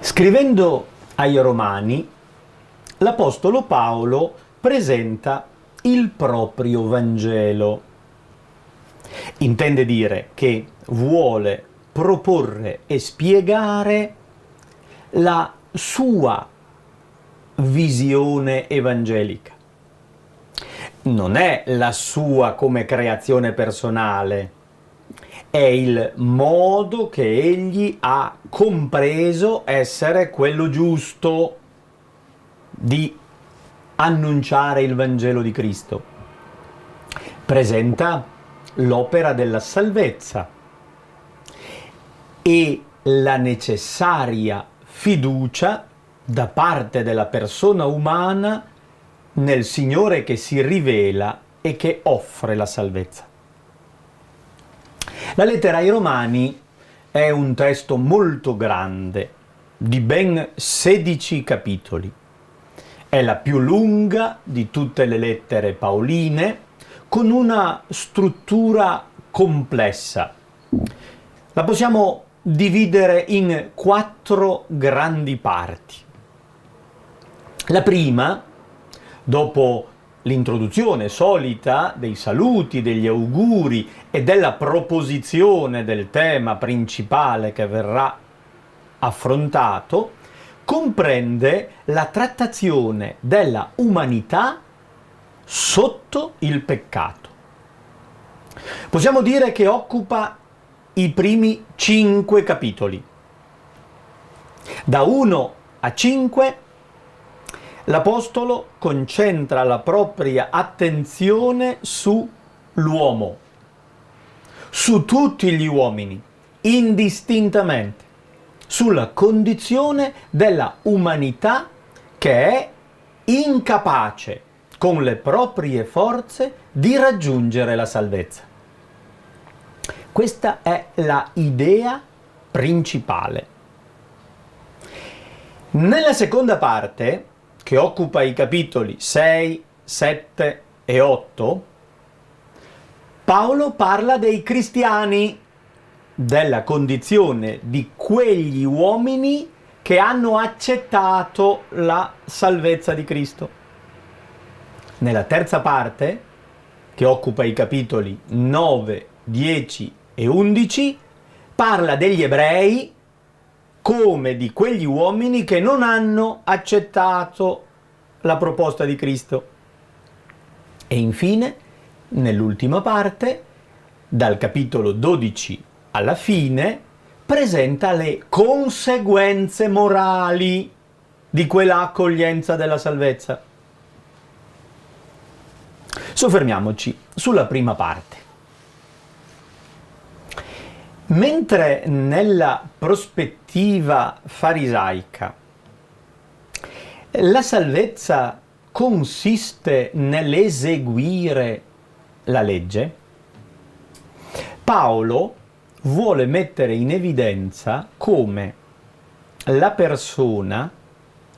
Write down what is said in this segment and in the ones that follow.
Scrivendo ai Romani, l'Apostolo Paolo presenta il proprio Vangelo. Intende dire che vuole proporre e spiegare la sua visione evangelica. Non è la sua come creazione personale, è il modo che egli ha compreso essere quello giusto di annunciare il Vangelo di Cristo. Presenta l'opera della salvezza e la necessaria fiducia da parte della persona umana nel Signore che si rivela e che offre la salvezza. La lettera ai Romani è un testo molto grande, di ben 16 capitoli. È la più lunga di tutte le lettere paoline, con una struttura complessa. La possiamo dividere in 4 grandi parti. La prima, dopo l'introduzione solita dei saluti, degli auguri e della proposizione del tema principale che verrà affrontato, comprende la trattazione della umanità sotto il peccato. Possiamo dire che occupa i primi 5 capitoli. Da 1 a 5 l'Apostolo concentra la propria attenzione sull'uomo, su tutti gli uomini, indistintamente, sulla condizione della umanità che è incapace, con le proprie forze, di raggiungere la salvezza. Questa è la idea principale. Nella seconda parte, che occupa i capitoli 6, 7 e 8, Paolo parla dei cristiani, della condizione di quegli uomini che hanno accettato la salvezza di Cristo. Nella terza parte, che occupa i capitoli 9, 10 e 11, parla degli ebrei come di quegli uomini che non hanno accettato la proposta di Cristo. E infine, nell'ultima parte, dal capitolo 12 alla fine, presenta le conseguenze morali di quella accoglienza della salvezza. Soffermiamoci sulla prima parte. Mentre nella prospettiva farisaica la salvezza consiste nell'eseguire la legge, Paolo vuole mettere in evidenza come la persona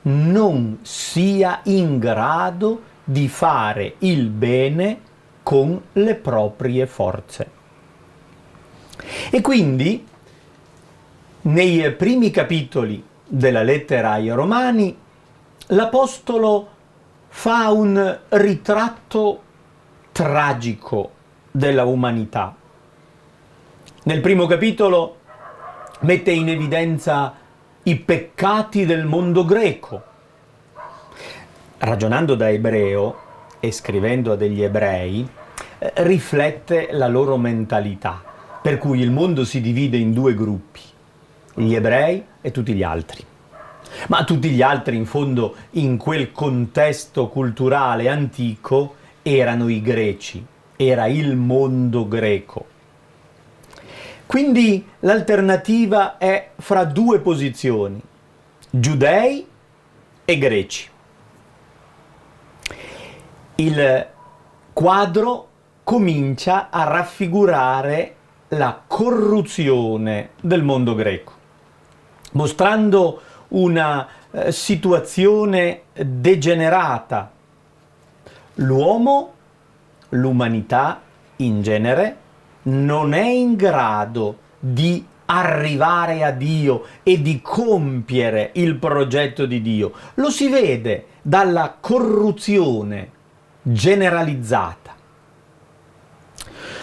non sia in grado di fare il bene con le proprie forze. E quindi, nei primi capitoli della lettera ai Romani, l'Apostolo fa un ritratto tragico della umanità. Nel primo capitolo mette in evidenza i peccati del mondo greco. Ragionando da ebreo e scrivendo a degli ebrei, riflette la loro mentalità, per cui il mondo si divide in 2 gruppi, gli ebrei e tutti gli altri. Ma tutti gli altri, in fondo, in quel contesto culturale antico, erano i greci, era il mondo greco. Quindi l'alternativa è fra due posizioni, giudei e greci. Il quadro comincia a raffigurare la corruzione del mondo greco, mostrando una situazione degenerata. L'uomo, l'umanità in genere, non è in grado di arrivare a Dio e di compiere il progetto di Dio. Lo si vede dalla corruzione generalizzata.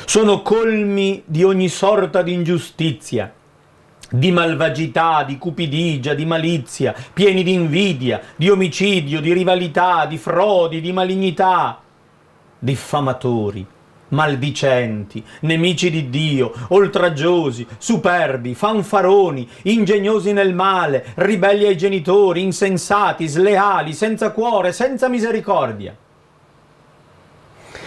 Sono colmi di ogni sorta di ingiustizia, di malvagità, di cupidigia, di malizia, pieni di invidia, di omicidio, di rivalità, di frodi, di malignità, diffamatori, maldicenti, nemici di Dio, oltraggiosi, superbi, fanfaroni, ingegnosi nel male, ribelli ai genitori, insensati, sleali, senza cuore, senza misericordia.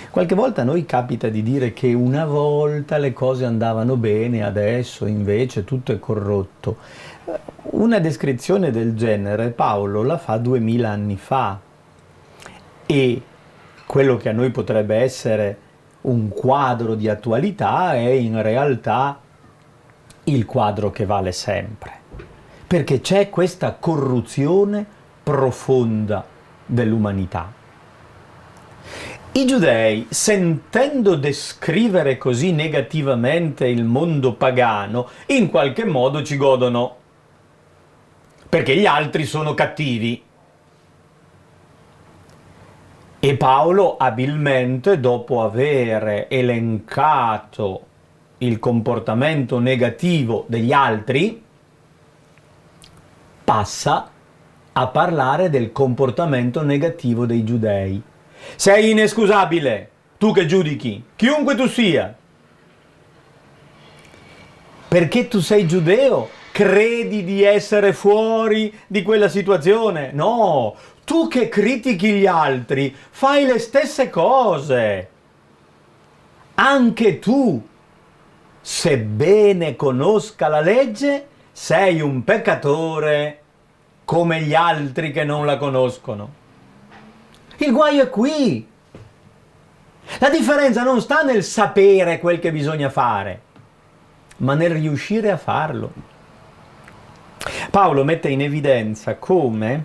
Qualche volta a noi capita di dire che una volta le cose andavano bene, adesso invece tutto è corrotto. Una descrizione del genere Paolo la fa 2000 anni fa e quello che a noi potrebbe essere un quadro di attualità è in realtà il quadro che vale sempre, perché c'è questa corruzione profonda dell'umanità. I giudei, sentendo descrivere così negativamente il mondo pagano, in qualche modo ci godono, perché gli altri sono cattivi. E Paolo abilmente, dopo aver elencato il comportamento negativo degli altri, passa a parlare del comportamento negativo dei giudei. Sei inescusabile, tu che giudichi, chiunque tu sia. Perché tu sei giudeo, credi di essere fuori di quella situazione? No, tu che critichi gli altri, fai le stesse cose. Anche tu, sebbene conosca la legge, sei un peccatore come gli altri che non la conoscono. Il guaio è qui. La differenza non sta nel sapere quel che bisogna fare, ma nel riuscire a farlo. Paolo mette in evidenza come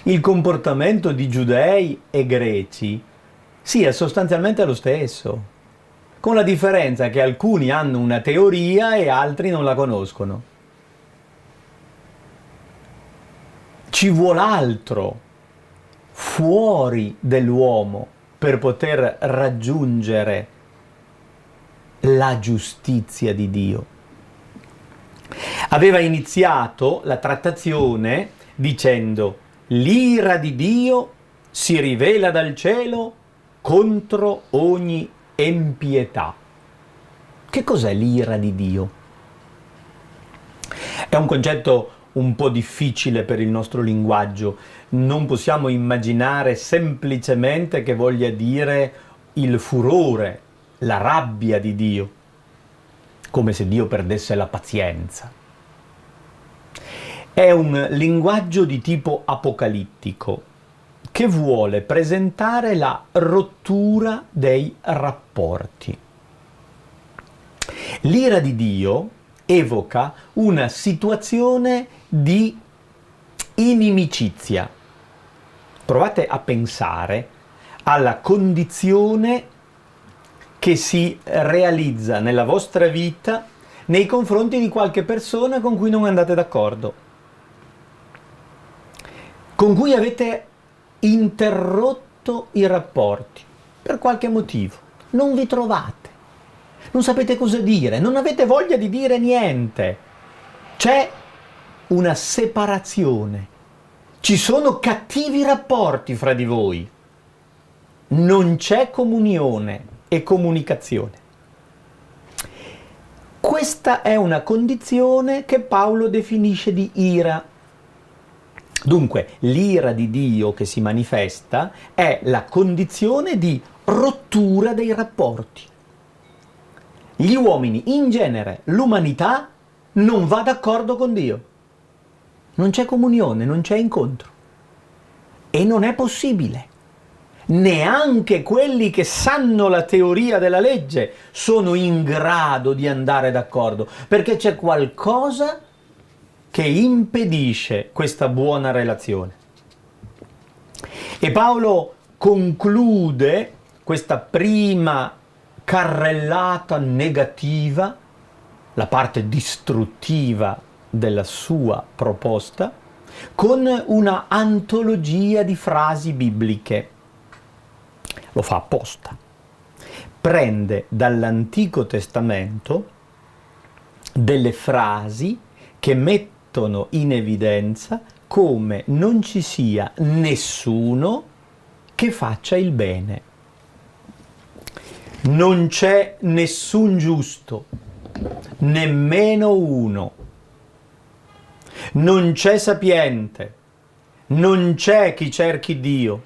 il comportamento di giudei e greci sia sostanzialmente lo stesso, con la differenza che alcuni hanno una teoria e altri non la conoscono. Ci vuole altro fuori dell'uomo per poter raggiungere la giustizia di Dio. Aveva iniziato la trattazione dicendo: l'ira di Dio si rivela dal cielo contro ogni empietà. Che cos'è l'ira di Dio? È un concetto un po' difficile per il nostro linguaggio. Non possiamo immaginare semplicemente che voglia dire il furore, la rabbia di Dio, come se Dio perdesse la pazienza. È un linguaggio di tipo apocalittico che vuole presentare la rottura dei rapporti. L'ira di Dio evoca una situazione di inimicizia. Provate a pensare alla condizione che si realizza nella vostra vita nei confronti di qualche persona con cui non andate d'accordo, con cui avete interrotto i rapporti per qualche motivo, non vi trovate, non sapete cosa dire, non avete voglia di dire niente, c'è una separazione, ci sono cattivi rapporti fra di voi, non c'è comunione e comunicazione. Questa è una condizione che Paolo definisce di ira. Dunque, l'ira di Dio che si manifesta è la condizione di rottura dei rapporti. Gli uomini, in genere, l'umanità non va d'accordo con Dio. Non c'è comunione, non c'è incontro. E non è possibile. Neanche quelli che sanno la teoria della legge sono in grado di andare d'accordo, perché c'è qualcosa che impedisce questa buona relazione. E Paolo conclude questa prima carrellata negativa, la parte distruttiva della sua proposta, con una antologia di frasi bibliche. Lo fa apposta. Prende dall'Antico Testamento delle frasi che mettono in evidenza come non ci sia nessuno che faccia il bene. Non c'è nessun giusto, nemmeno uno. Non c'è sapiente, non c'è chi cerchi Dio.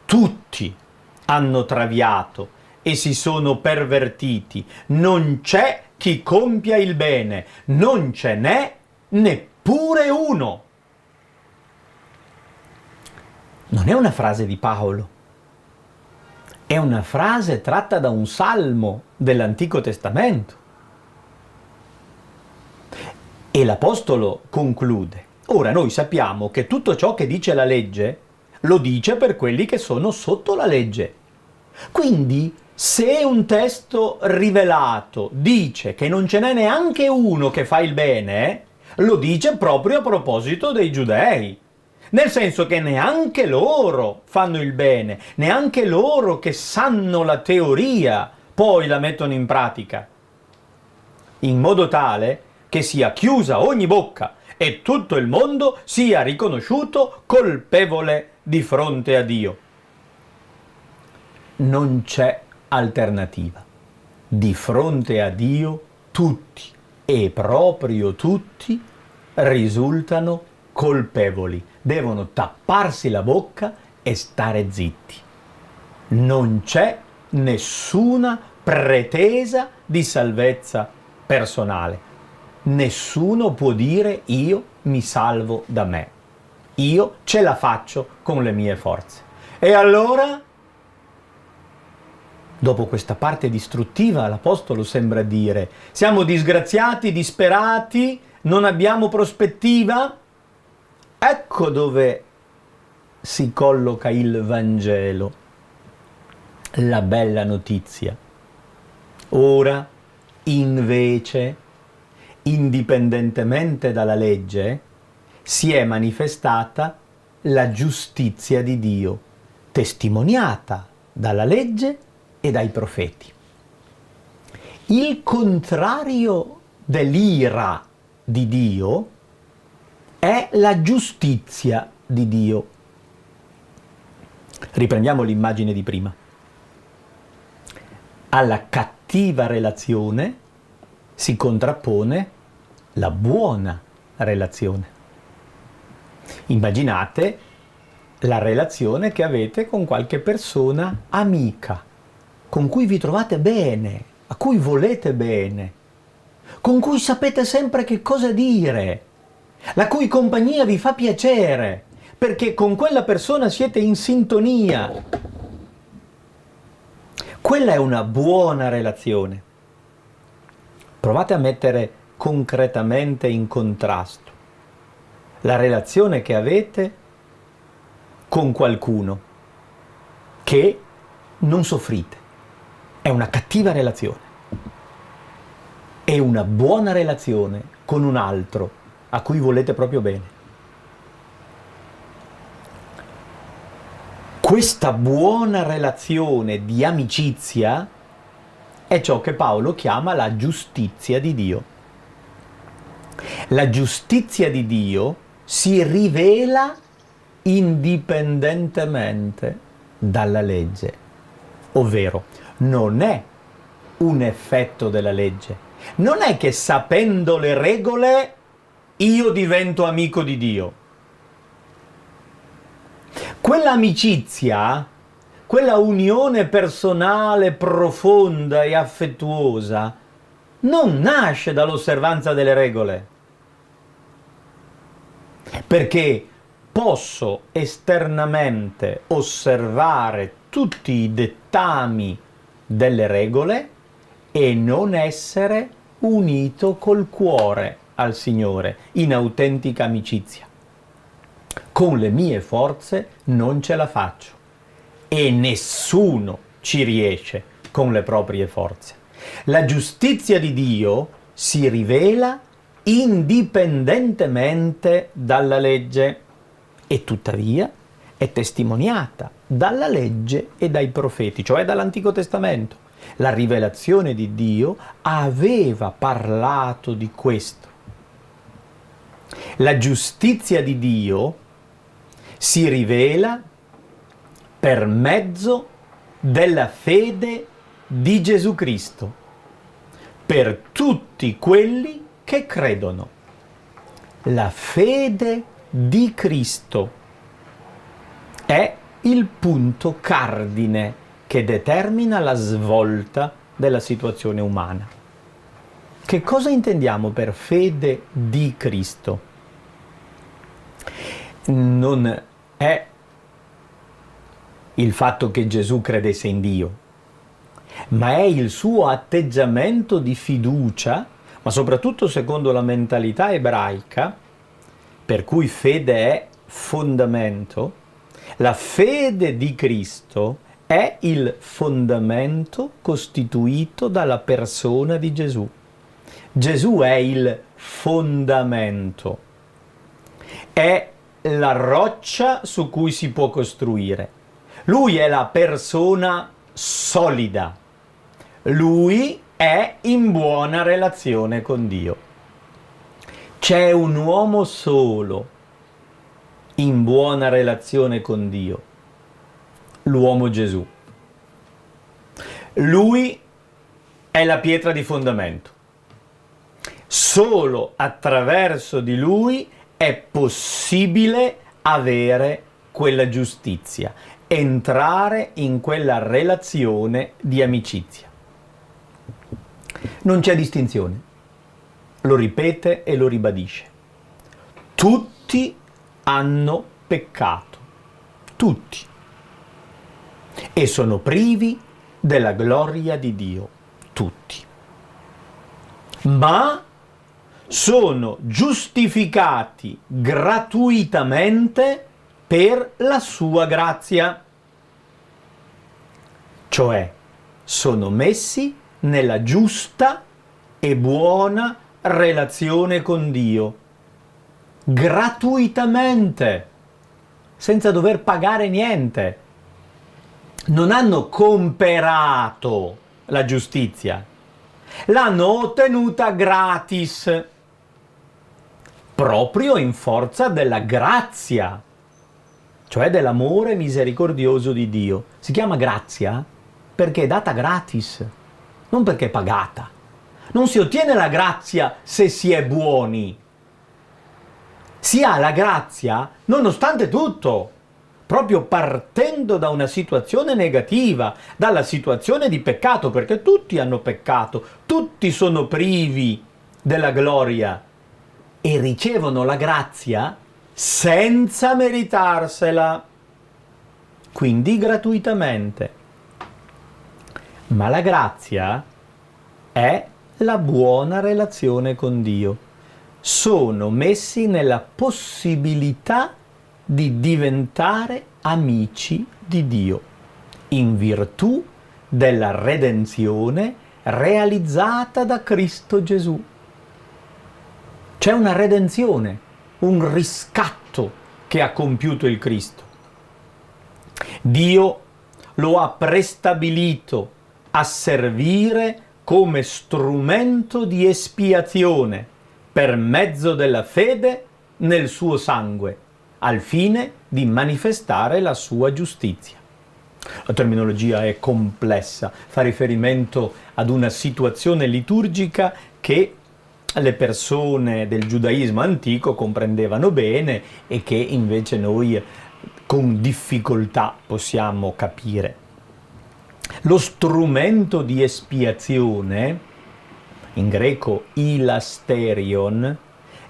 Tutti hanno traviato e si sono pervertiti. Non c'è chi compia il bene, non ce n'è neppure uno. Non è una frase di Paolo, è una frase tratta da un salmo dell'Antico Testamento. E l'Apostolo conclude: ora noi sappiamo che tutto ciò che dice la legge lo dice per quelli che sono sotto la legge. Quindi, se un testo rivelato dice che non ce n'è neanche uno che fa il bene, lo dice proprio a proposito dei giudei. Nel senso che neanche loro fanno il bene, neanche loro che sanno la teoria poi la mettono in pratica. In modo tale che sia chiusa ogni bocca e tutto il mondo sia riconosciuto colpevole di fronte a Dio. Non c'è alternativa. Di fronte a Dio tutti, e proprio tutti, risultano colpevoli. Devono tapparsi la bocca e stare zitti. Non c'è nessuna pretesa di salvezza personale. Nessuno può dire io mi salvo da me. Io ce la faccio con le mie forze. E allora, dopo questa parte distruttiva, l'Apostolo sembra dire: siamo disgraziati, disperati, non abbiamo prospettiva? Ecco dove si colloca il Vangelo, la bella notizia. Ora, invece, indipendentemente dalla legge, si è manifestata la giustizia di Dio, testimoniata dalla legge e dai profeti. Il contrario dell'ira di Dio è la giustizia di Dio. Riprendiamo l'immagine di prima. Alla cattiva relazione si contrappone la buona relazione. Immaginate la relazione che avete con qualche persona amica, con cui vi trovate bene, a cui volete bene, con cui sapete sempre che cosa dire, la cui compagnia vi fa piacere, perché con quella persona siete in sintonia. Quella è una buona relazione. Provate a mettere concretamente in contrasto la relazione che avete con qualcuno che non soffrite. È una cattiva relazione. E una buona relazione con un altro a cui volete proprio bene. Questa buona relazione di amicizia è ciò che Paolo chiama la giustizia di Dio. La giustizia di Dio si rivela indipendentemente dalla legge, ovvero non è un effetto della legge. Non è che sapendo le regole io divento amico di Dio. Quella amicizia, quella unione personale profonda e affettuosa non nasce dall'osservanza delle regole, perché posso esternamente osservare tutti i dettami delle regole e non essere unito col cuore al Signore in autentica amicizia. Con le mie forze non ce la faccio e nessuno ci riesce con le proprie forze. La giustizia di Dio si rivela indipendentemente dalla legge e tuttavia è testimoniata dalla legge e dai profeti, cioè dall'Antico Testamento. La rivelazione di Dio aveva parlato di questo. La giustizia di Dio si rivela per mezzo della fede di Gesù Cristo, per tutti quelli che credono. La fede di Cristo è il punto cardine che determina la svolta della situazione umana. Che cosa intendiamo per fede di Cristo? Non è il fatto che Gesù credesse in Dio, ma è il suo atteggiamento di fiducia, ma soprattutto secondo la mentalità ebraica, per cui fede è fondamento. La fede di Cristo è il fondamento costituito dalla persona di Gesù. Gesù è il fondamento, è la roccia su cui si può costruire. Lui è la persona solida. Lui è in buona relazione con Dio. C'è un uomo solo in buona relazione con Dio, l'uomo Gesù. Lui è la pietra di fondamento. Solo attraverso di lui è possibile avere quella giustizia, entrare in quella relazione di amicizia. Non c'è distinzione, lo ripete e lo ribadisce. Tutti hanno peccato, tutti, e sono privi della gloria di Dio, tutti. Ma sono giustificati gratuitamente per la sua grazia, cioè sono messi nella giusta e buona relazione con Dio, gratuitamente, senza dover pagare niente. Non hanno comperato la giustizia, l'hanno ottenuta gratis, proprio in forza della grazia, cioè dell'amore misericordioso di Dio. Si chiama grazia perché è data gratis, non perché è pagata. Non si ottiene la grazia se si è buoni. Si ha la grazia nonostante tutto, proprio partendo da una situazione negativa, dalla situazione di peccato, perché tutti hanno peccato, tutti sono privi della gloria e ricevono la grazia senza meritarsela, quindi gratuitamente. Ma la grazia è la buona relazione con Dio. Sono messi nella possibilità di diventare amici di Dio, in virtù della redenzione realizzata da Cristo Gesù. C'è una redenzione, un riscatto che ha compiuto il Cristo. Dio lo ha prestabilito a servire come strumento di espiazione per mezzo della fede nel suo sangue, al fine di manifestare la sua giustizia. La terminologia è complessa, fa riferimento ad una situazione liturgica che le persone del giudaismo antico comprendevano bene e che invece noi con difficoltà possiamo capire. Lo strumento di espiazione in greco ilasterion,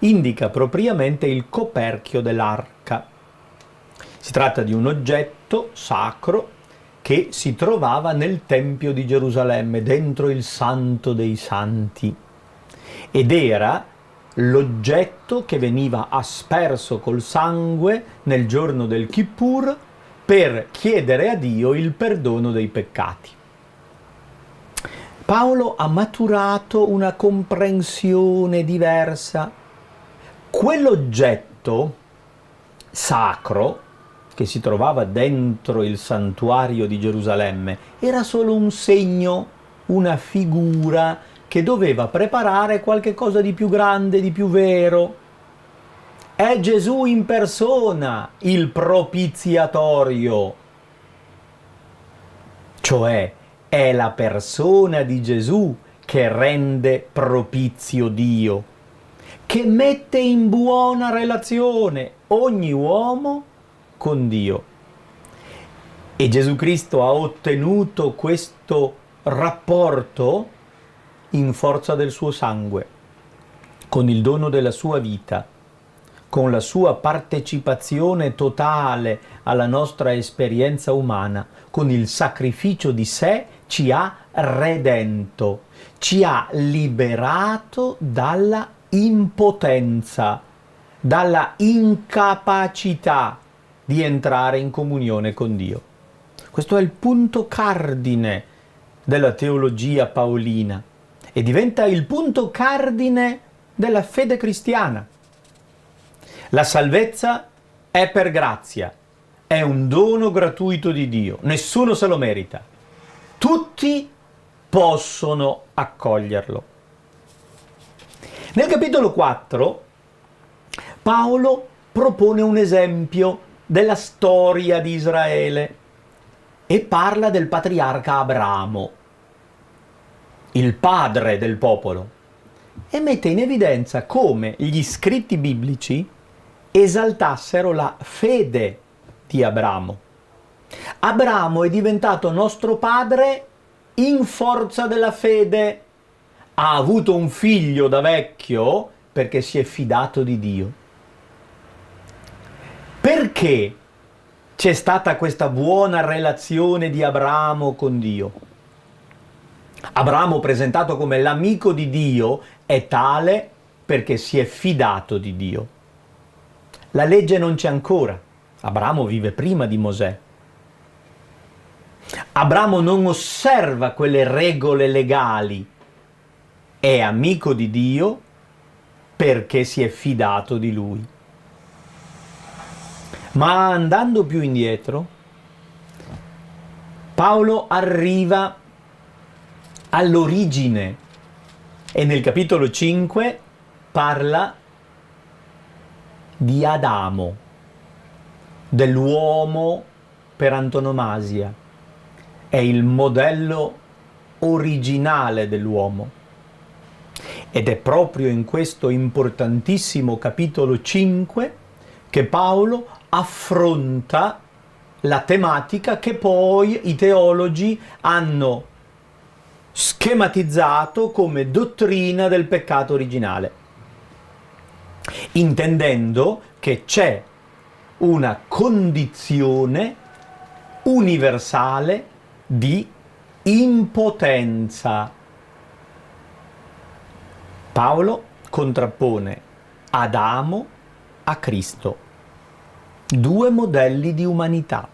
indica propriamente il coperchio dell'arca. Si tratta di un oggetto sacro che si trovava nel Tempio di Gerusalemme, dentro il Santo dei Santi, ed era l'oggetto che veniva asperso col sangue nel giorno del Kippur per chiedere a Dio il perdono dei peccati. Paolo ha maturato una comprensione diversa. Quell'oggetto sacro che si trovava dentro il santuario di Gerusalemme era solo un segno, una figura che doveva preparare qualche cosa di più grande, di più vero. È Gesù in persona il propiziatorio, cioè è la persona di Gesù che rende propizio Dio, che mette in buona relazione ogni uomo con Dio. E Gesù Cristo ha ottenuto questo rapporto in forza del suo sangue, con il dono della sua vita, con la sua partecipazione totale alla nostra esperienza umana, con il sacrificio di sé ci ha redento, ci ha liberato dalla impotenza, dalla incapacità di entrare in comunione con Dio. Questo è il punto cardine della teologia paolina e diventa il punto cardine della fede cristiana. La salvezza è per grazia, è un dono gratuito di Dio, nessuno se lo merita. Tutti possono accoglierlo. Nel capitolo 4 Paolo propone un esempio della storia di Israele e parla del patriarca Abramo, il padre del popolo, e mette in evidenza come gli scritti biblici esaltassero la fede di Abramo. Abramo è diventato nostro padre in forza della fede. Ha avuto un figlio da vecchio perché si è fidato di Dio. Perché c'è stata questa buona relazione di Abramo con Dio? Abramo, presentato come l'amico di Dio, è tale perché si è fidato di Dio. La legge non c'è ancora. Abramo vive prima di Mosè. Abramo non osserva quelle regole legali. È amico di Dio perché si è fidato di Lui. Ma andando più indietro, Paolo arriva all'origine e nel capitolo 5 parla di Adamo, dell'uomo per antonomasia. È il modello originale dell'uomo. Ed è proprio in questo importantissimo capitolo 5 che Paolo affronta la tematica che poi i teologi hanno schematizzato come dottrina del peccato originale, intendendo che c'è una condizione universale di impotenza. Paolo contrappone Adamo a Cristo, due modelli di umanità,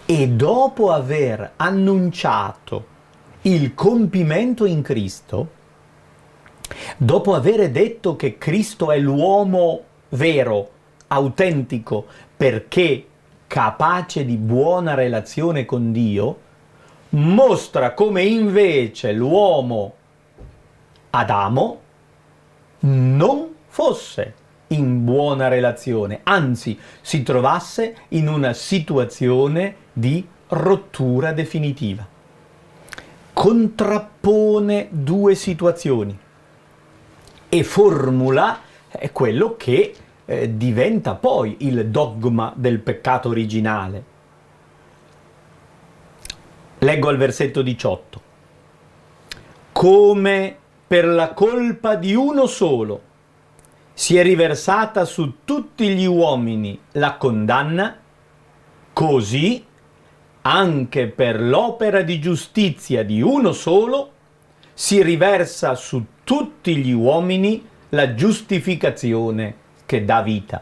e dopo aver annunciato il compimento in Cristo, dopo aver detto che Cristo è l'uomo vero, autentico, perché capace di buona relazione con Dio, mostra come invece l'uomo Adamo non fosse in buona relazione, anzi si trovasse in una situazione di rottura definitiva. Contrappone due situazioni e formula quello che diventa poi il dogma del peccato originale. Leggo al versetto 18. Come per la colpa di uno solo si è riversata su tutti gli uomini la condanna, così anche per l'opera di giustizia di uno solo si riversa su tutti gli uomini la giustificazione che dà vita.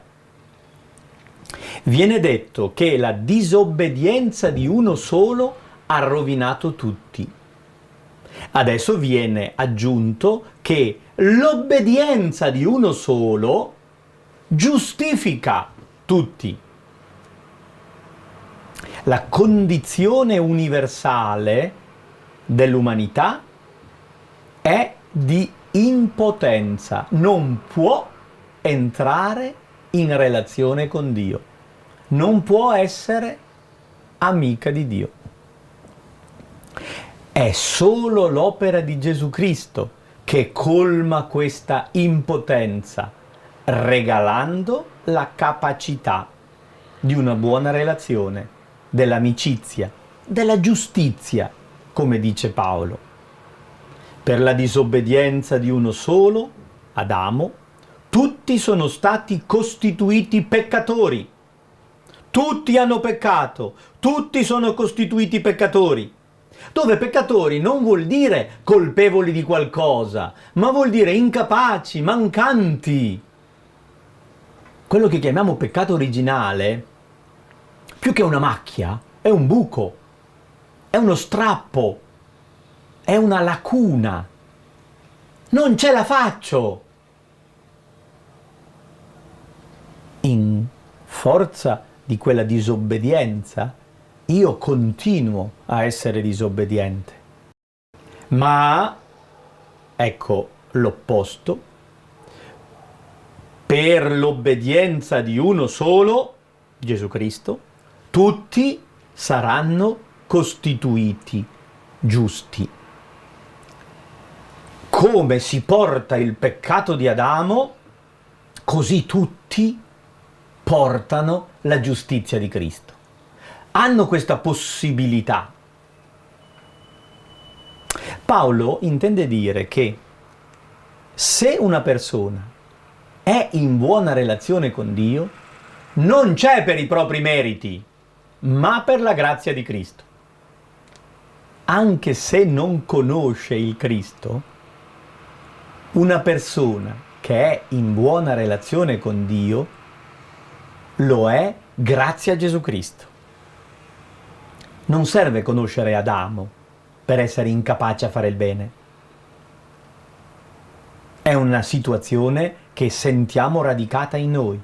Viene detto che la disobbedienza di uno solo ha rovinato tutti. Adesso viene aggiunto che l'obbedienza di uno solo giustifica tutti. La condizione universale dell'umanità è di impotenza, non può entrare in relazione con Dio, non può essere amica di Dio. È solo l'opera di Gesù Cristo che colma questa impotenza, regalando la capacità di una buona relazione, dell'amicizia, della giustizia, come dice Paolo. Per la disobbedienza di uno solo, Adamo, tutti sono stati costituiti peccatori. Tutti hanno peccato, tutti sono costituiti peccatori. Dove peccatori non vuol dire colpevoli di qualcosa, ma vuol dire incapaci, mancanti. Quello che chiamiamo peccato originale, più che una macchia, è un buco, è uno strappo, è una lacuna. Non ce la faccio. In forza di quella disobbedienza, io continuo a essere disobbediente. Ma, ecco l'opposto, per l'obbedienza di uno solo, Gesù Cristo, tutti saranno costituiti giusti. Come si porta il peccato di Adamo, così tutti portano la giustizia di Cristo. Hanno questa possibilità. Paolo intende dire che se una persona è in buona relazione con Dio, non c'è per i propri meriti, ma per la grazia di Cristo. Anche se non conosce il Cristo, una persona che è in buona relazione con Dio lo è grazie a Gesù Cristo. Non serve conoscere Adamo per essere incapace a fare il bene. È una situazione che sentiamo radicata in noi.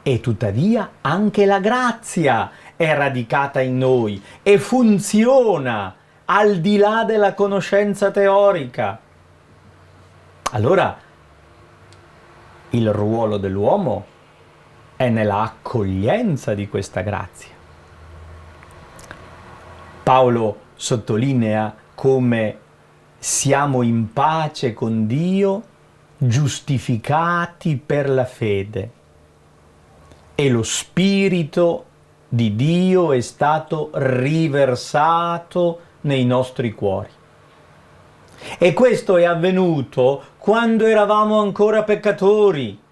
E tuttavia anche la grazia è radicata in noi e funziona al di là della conoscenza teorica. Allora, il ruolo dell'uomo è nella accoglienza di questa grazia. Paolo sottolinea come siamo in pace con Dio, giustificati per la fede. E lo Spirito di Dio è stato riversato nei nostri cuori. E questo è avvenuto quando eravamo ancora peccatori.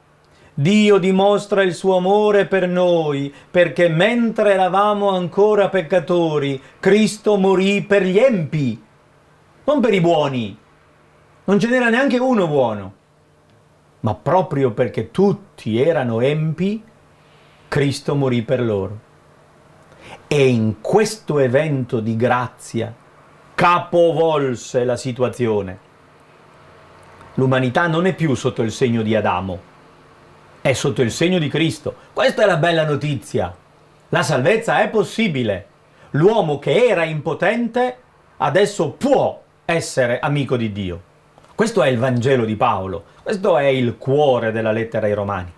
Dio dimostra il suo amore per noi, perché mentre eravamo ancora peccatori, Cristo morì per gli empi, non per i buoni. Non ce n'era neanche uno buono. Ma proprio perché tutti erano empi, Cristo morì per loro. E in questo evento di grazia capovolse la situazione. L'umanità non è più sotto il segno di Adamo, è sotto il segno di Cristo. Questa è la bella notizia. La salvezza è possibile. L'uomo che era impotente adesso può essere amico di Dio. Questo è il Vangelo di Paolo, questo è il cuore della lettera ai Romani.